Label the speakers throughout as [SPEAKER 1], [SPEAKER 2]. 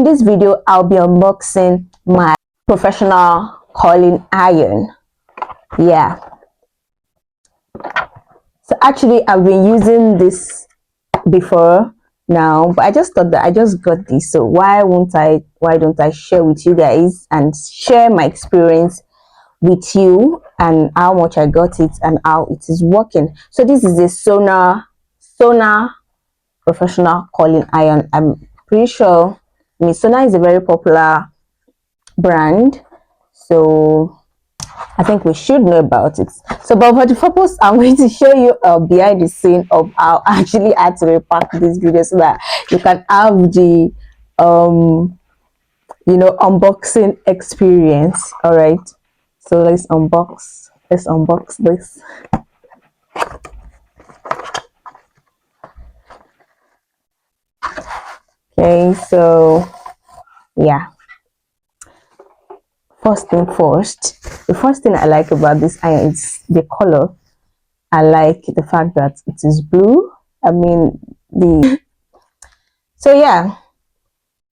[SPEAKER 1] In this video, I'll be unboxing my professional curling iron. Yeah. So actually, I've been using this before now, but I just thought that I just got this. So why don't I share with you guys and share my experience with you and how much I got it and how it is working. So this is a Sonar professional curling iron. I'm pretty sure Sonar is a very popular brand, so I think we should know about it. So but for the purpose, I'm going to show you behind the scene of how I actually had to repack this video so that you can have the unboxing experience. All right, so let's unbox this. Okay, so yeah, first thing first, the first thing I like about this iron is the color. I like the fact that it is blue. I mean, so yeah,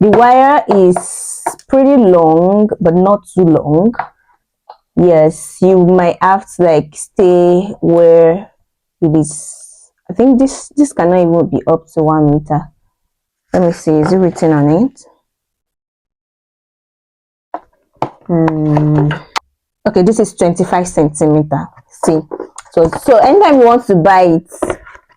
[SPEAKER 1] the wire is pretty long but not too long. Yes, you might have to like stay where it is. I think this cannot even be up to 1 meter. Let me see, is it written on it? Okay, this is 25 centimeter. See, so anytime you want to buy it,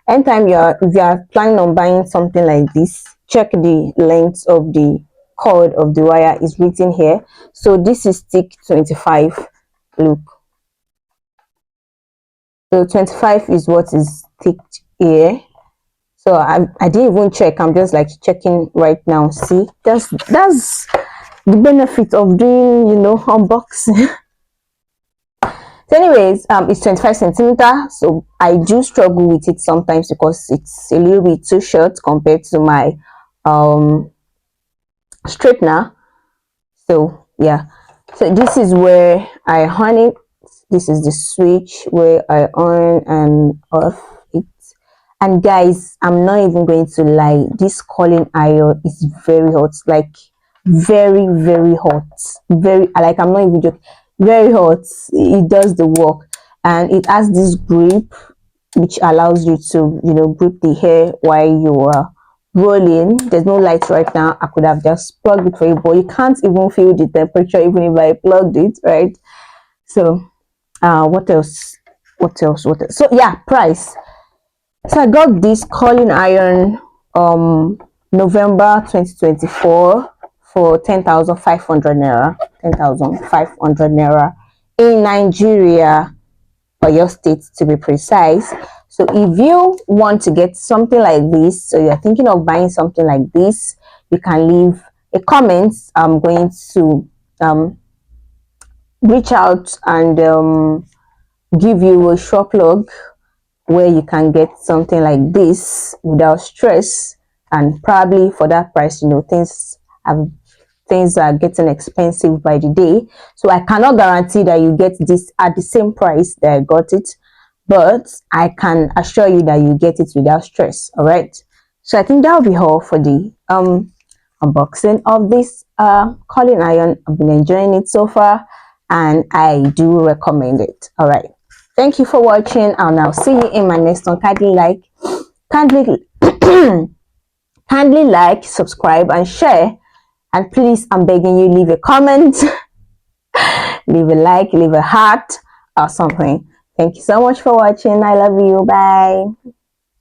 [SPEAKER 1] anytime if you are planning on buying something like this, check the length of the cord of the wire is written here. So this is thick 25. Look, so 25 is what is thick here. So I didn't even check. I'm just like checking right now. See, that's the benefit of doing unboxing. So anyways, it's 25 centimeter, so I do struggle with it sometimes because it's a little bit too short compared to my straightener. So yeah, so this is where I on it. This is the switch where I on and off it. And guys, I'm not even going to lie, this curling iron is very hot, like very hot, very, like, I'm not even joking, very hot. It does the work, and it has this grip which allows you to grip the hair while you are rolling. There's no light right now. I could have just plugged it for you, but you can't even feel the temperature even if I plugged it, right? So what else? So yeah, price. So I got this curling iron November 2024 for 10,500 naira. 10,500 naira in Nigeria, or your state to be precise. So if you want to get something like this, so you're thinking of buying something like this, you can leave a comment. I'm going to reach out and give you a short plug where you can get something like this without stress, and probably for that price. Things are getting expensive by the day, so I cannot guarantee that you get this at the same price that I got it, but I can assure you that you get it without stress. All right, so I think that'll be all for the unboxing of this curling iron. I've been enjoying it so far and I do recommend it. All right, thank you for watching, and I'll see you in my next one. Kindly kindly like, subscribe and share, and please, I'm begging you, leave a comment, leave a like, leave a heart or something. Thank you so much for watching. I love you. Bye.